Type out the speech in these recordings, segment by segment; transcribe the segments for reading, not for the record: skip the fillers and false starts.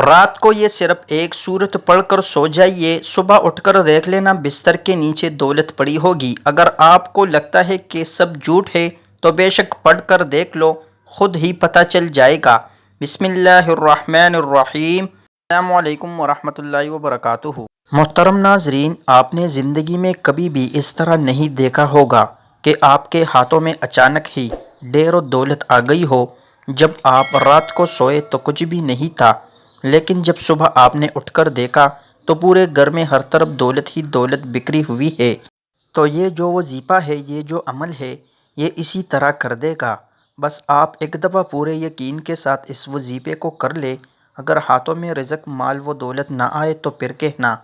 رات کو یہ صرف ایک سورت پڑھ کر سو جائیے، صبح اٹھ کر دیکھ لینا بستر کے نیچے دولت پڑی ہوگی۔ اگر آپ کو لگتا ہے کہ سب جھوٹ ہے تو بے شک پڑھ کر دیکھ لو، خود ہی پتہ چل جائے گا۔ بسم اللہ الرحمن الرحیم۔ السلام علیکم ورحمۃ اللہ وبرکاتہ۔ محترم ناظرین، آپ نے زندگی میں کبھی بھی اس طرح نہیں دیکھا ہوگا کہ آپ کے ہاتھوں میں اچانک ہی ڈھیر و دولت آ گئی ہو۔ جب آپ رات کو سوئے تو کچھ بھی نہیں تھا، لیکن جب صبح آپ نے اٹھ کر دیکھا تو پورے گھر میں ہر طرف دولت ہی دولت بکھری ہوئی ہے۔ تو یہ جو وظیفہ ہے، یہ جو عمل ہے، یہ اسی طرح کر دے گا۔ بس آپ ایک دفعہ پورے یقین کے ساتھ اس وظیفے کو کر لے۔ اگر ہاتھوں میں رزق، مال و دولت نہ آئے تو پھر کہنا،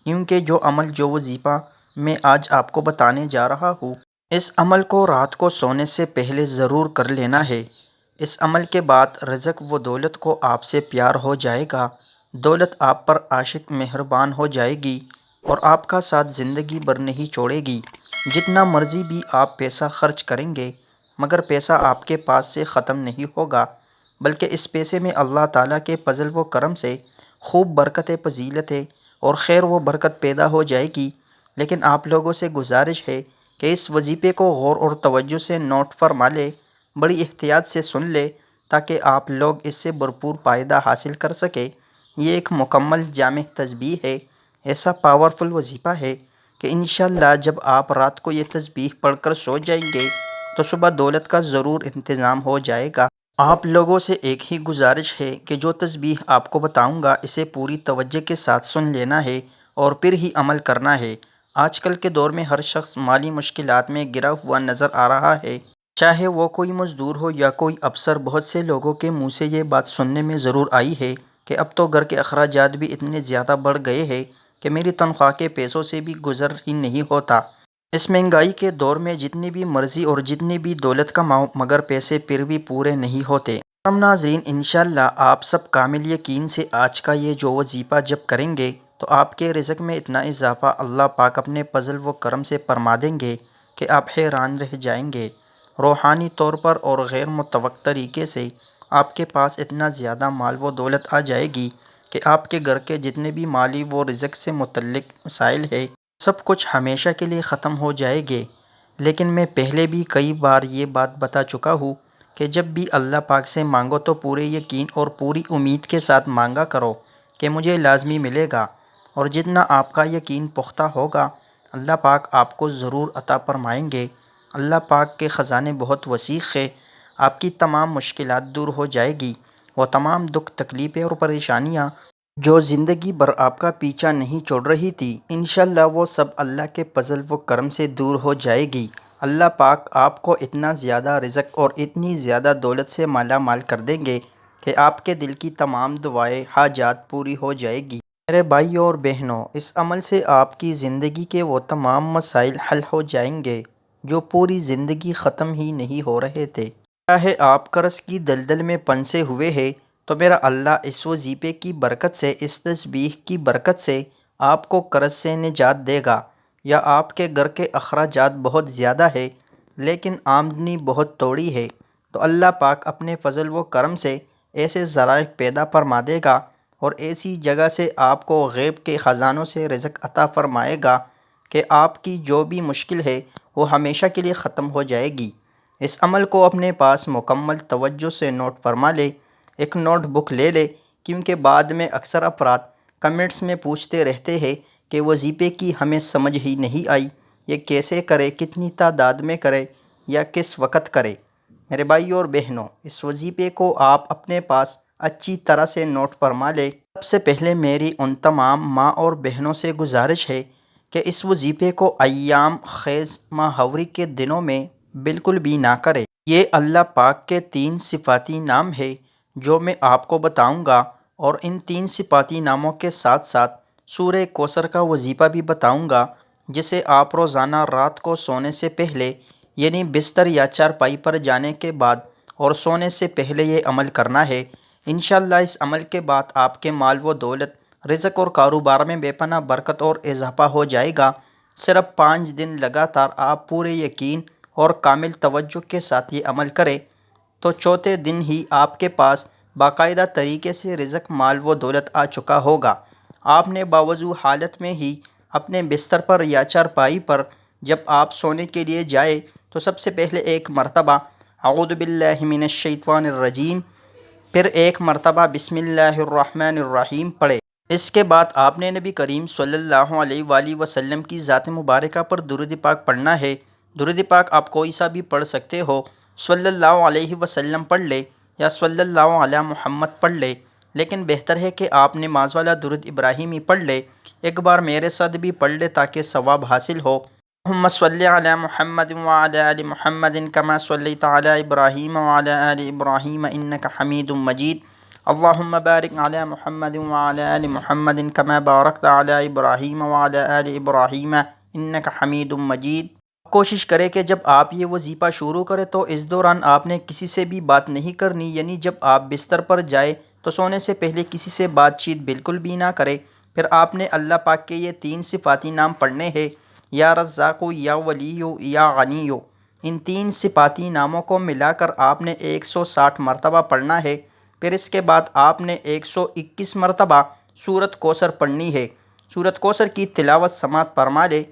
کیونکہ جو عمل، جو وظیفہ میں آج آپ کو بتانے جا رہا ہوں، اس عمل کو رات کو سونے سے پہلے ضرور کر لینا ہے۔ اس عمل کے بعد رزق و دولت کو آپ سے پیار ہو جائے گا، دولت آپ پر عاشق مہربان ہو جائے گی اور آپ کا ساتھ زندگی بھر نہیں چھوڑے گی۔ جتنا مرضی بھی آپ پیسہ خرچ کریں گے، مگر پیسہ آپ کے پاس سے ختم نہیں ہوگا، بلکہ اس پیسے میں اللہ تعالیٰ کے فضل و کرم سے خوب برکت، فضیلت اور خیر و برکت پیدا ہو جائے گی۔ لیکن آپ لوگوں سے گزارش ہے کہ اس وظیفے کو غور اور توجہ سے نوٹ فرما لے، بڑی احتیاط سے سن لے، تاکہ آپ لوگ اس سے بھرپور فائدہ حاصل کر سکیں۔ یہ ایک مکمل جامع تسبیح ہے، ایسا پاورفل وظیفہ ہے کہ انشاءاللہ جب آپ رات کو یہ تسبیح پڑھ کر سو جائیں گے تو صبح دولت کا ضرور انتظام ہو جائے گا۔ آپ لوگوں سے ایک ہی گزارش ہے کہ جو تسبیح آپ کو بتاؤں گا اسے پوری توجہ کے ساتھ سن لینا ہے اور پھر ہی عمل کرنا ہے۔ آج کل کے دور میں ہر شخص مالی مشکلات میں گرا ہوا نظر آ رہا ہے، چاہے وہ کوئی مزدور ہو یا کوئی افسر۔ بہت سے لوگوں کے منہ سے یہ بات سننے میں ضرور آئی ہے کہ اب تو گھر کے اخراجات بھی اتنے زیادہ بڑھ گئے ہیں کہ میری تنخواہ کے پیسوں سے بھی گزر ہی نہیں ہوتا۔ اس مہنگائی کے دور میں جتنی بھی مرضی اور جتنی بھی دولت کماؤ، مگر پیسے پھر بھی پورے نہیں ہوتے۔ محترم ناظرین، انشاءاللہ آپ سب کامل یقین سے آج کا یہ جو وظیفہ جب کریں گے تو آپ کے رزق میں اتنا اضافہ اللہ پاک اپنے فضل و کرم سے فرما دیں گے کہ آپ حیران رہ جائیں گے۔ روحانی طور پر اور غیر متوقع طریقے سے آپ کے پاس اتنا زیادہ مال و دولت آ جائے گی کہ آپ کے گھر کے جتنے بھی مالی و رزق سے متعلق مسائل ہے، سب کچھ ہمیشہ کے لیے ختم ہو جائے گے۔ لیکن میں پہلے بھی کئی بار یہ بات بتا چکا ہوں کہ جب بھی اللہ پاک سے مانگو تو پورے یقین اور پوری امید کے ساتھ مانگا کرو کہ مجھے لازمی ملے گا، اور جتنا آپ کا یقین پختہ ہوگا اللہ پاک آپ کو ضرور عطا فرمائیں گے۔ اللہ پاک کے خزانے بہت وسیع ہے، آپ کی تمام مشکلات دور ہو جائے گی۔ وہ تمام دکھ، تکلیفیں اور پریشانیاں جو زندگی بھر آپ کا پیچھا نہیں چھوڑ رہی تھی، انشاءاللہ وہ سب اللہ کے فضل و کرم سے دور ہو جائے گی۔ اللہ پاک آپ کو اتنا زیادہ رزق اور اتنی زیادہ دولت سے مالا مال کر دیں گے کہ آپ کے دل کی تمام دعائیں، حاجات پوری ہو جائے گی۔ میرے بھائی اور بہنوں، اس عمل سے آپ کی زندگی کے وہ تمام مسائل حل ہو جائیں گے جو پوری زندگی ختم ہی نہیں ہو رہے تھے۔ چاہے آپ قرض کی دلدل میں پھنسے ہوئے ہیں تو میرا اللہ اس وظیفے کی برکت سے، اس تسبیح کی برکت سے آپ کو قرض سے نجات دے گا۔ یا آپ کے گھر کے اخراجات بہت زیادہ ہے لیکن آمدنی بہت تھوڑی ہے، تو اللہ پاک اپنے فضل و کرم سے ایسے ذرائع پیدا فرما دے گا اور ایسی جگہ سے آپ کو غیب کے خزانوں سے رزق عطا فرمائے گا کہ آپ کی جو بھی مشکل ہے وہ ہمیشہ کے لیے ختم ہو جائے گی۔ اس عمل کو اپنے پاس مکمل توجہ سے نوٹ فرما لے، ایک نوٹ بک لے لے، کیونکہ بعد میں اکثر افراد کمنٹس میں پوچھتے رہتے ہیں کہ وظیفے کی ہمیں سمجھ ہی نہیں آئی، یہ کیسے کرے، کتنی تعداد میں کرے یا کس وقت کرے۔ میرے بھائی اور بہنوں، اس وظیفے کو آپ اپنے پاس اچھی طرح سے نوٹ فرما لے۔ سب سے پہلے میری ان تمام ماں اور بہنوں سے گزارش ہے کہ اس وظیفے کو ایام خیز ماہوری کے دنوں میں بالکل بھی نہ کرے۔ یہ اللہ پاک کے 3 صفاتی نام ہے جو میں آپ کو بتاؤں گا، اور ان 3 صفاتی ناموں کے ساتھ ساتھ سورہ کوثر کا وظیفہ بھی بتاؤں گا، جسے آپ روزانہ رات کو سونے سے پہلے، یعنی بستر یا چارپائی پر جانے کے بعد اور سونے سے پہلے یہ عمل کرنا ہے۔ انشاءاللہ اس عمل کے بعد آپ کے مال و دولت، رزق اور کاروبار میں بے پناہ برکت اور اضافہ ہو جائے گا۔ صرف 5 دن لگاتار آپ پورے یقین اور کامل توجہ کے ساتھ یہ عمل کریں تو چوتھے دن ہی آپ کے پاس باقاعدہ طریقے سے رزق مال و دولت آ چکا ہوگا۔ آپ نے باوضو حالت میں ہی اپنے بستر پر یا چارپائی پر جب آپ سونے کے لیے جائے تو سب سے پہلے ایک مرتبہ اعوذ باللہ من الشیطان الرجیم، پھر ایک مرتبہ بسم اللہ الرحمن الرحیم پڑھے۔ اس کے بعد آپ نے نبی کریم صلی اللہ علیہ وآلہ وسلم کی ذات مبارکہ پر درود پاک پڑھنا ہے۔ درود پاک آپ کوئی سا بھی پڑھ سکتے ہو، صلی اللہ علیہ وسلم پڑھ لے یا صلی اللہ علی محمد پڑھ لے، لیکن بہتر ہے کہ آپ نماز والا درود ابراہیمی پڑھ لے۔ ایک بار میرے ساتھ بھی پڑھ لے تاکہ ثواب حاصل ہو۔ اللہم صلی علی محمد وعلی آل محمد کما صلیت علی ابراہیم وعلی آل ابراہیم انک حمید مجید۔ اللہم بارک علی محمد وعلی آل محمد کما بارکت علی ابراہیم وعلی آل ابراہیم انک حمید مجید۔ کوشش کرے کہ جب آپ یہ وظیفہ شروع کرے تو اس دوران آپ نے کسی سے بھی بات نہیں کرنی، یعنی جب آپ بستر پر جائے تو سونے سے پہلے کسی سے بات چیت بالکل بھی نہ کرے۔ پھر آپ نے اللہ پاک کے یہ 3 صفاتی نام پڑھنے ہیں، یا رزاق، یا ولی، یا غنی۔ ان 3 صفاتی ناموں کو ملا کر آپ نے 160 مرتبہ پڑھنا ہے۔ پھر اس کے بعد آپ نے 121 مرتبہ سورۃ کوثر پڑھنی ہے۔ سورۃ کوثر کی تلاوت سماعت فرما لے۔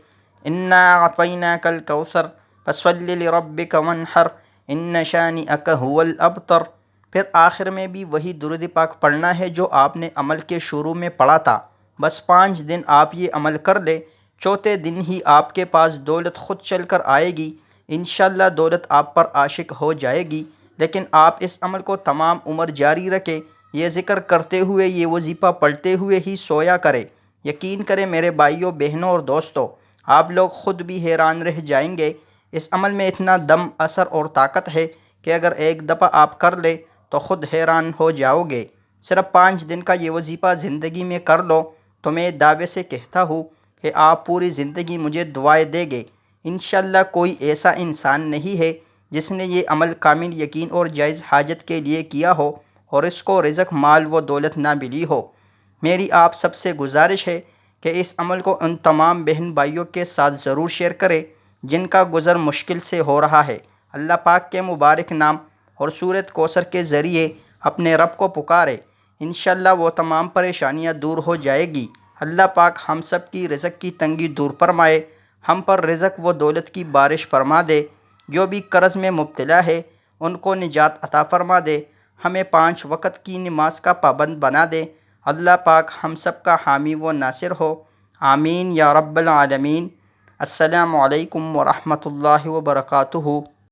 انا اعطیناک الکوثر فصل لربک وانحر ان شانئک ھو الابتر۔ پھر آخر میں بھی وہی درود پاک پڑھنا ہے جو آپ نے عمل کے شروع میں پڑھا تھا۔ بس 5 دن آپ یہ عمل کر لے، چوتھے دن ہی آپ کے پاس دولت خود چل کر آئے گی۔ انشاءاللہ دولت آپ پر عاشق ہو جائے گی، لیکن آپ اس عمل کو تمام عمر جاری رکھیں، یہ ذکر کرتے ہوئے، یہ وظیفہ پڑھتے ہوئے ہی سویا کرے۔ یقین کریں میرے بھائیوں، بہنوں اور دوستوں، آپ لوگ خود بھی حیران رہ جائیں گے۔ اس عمل میں اتنا دم، اثر اور طاقت ہے کہ اگر ایک دفعہ آپ کر لے تو خود حیران ہو جاؤ گے۔ صرف 5 دن کا یہ وظیفہ زندگی میں کر لو تو میں دعوے سے کہتا ہوں کہ آپ پوری زندگی مجھے دعائیں دیں گے۔ انشاءاللہ کوئی ایسا انسان نہیں ہے جس نے یہ عمل کامل یقین اور جائز حاجت کے لیے کیا ہو اور اس کو رزق، مال و دولت نہ ملی ہو۔ میری آپ سب سے گزارش ہے کہ اس عمل کو ان تمام بہن بھائیوں کے ساتھ ضرور شیئر کریں جن کا گزر مشکل سے ہو رہا ہے۔ اللہ پاک کے مبارک نام اور سورۃ کوثر کے ذریعے اپنے رب کو پکارے، انشاءاللہ وہ تمام پریشانیاں دور ہو جائے گی۔ اللہ پاک ہم سب کی رزق کی تنگی دور فرمائے، ہم پر رزق و دولت کی بارش فرما دے۔ جو بھی قرض میں مبتلا ہے ان کو نجات عطا فرما دے، ہمیں 5 وقت کی نماز کا پابند بنا دے۔ اللہ پاک ہم سب کا حامی و ناصر ہو، آمین یا رب العالمین۔ السلام علیکم ورحمۃ اللہ وبرکاتہ۔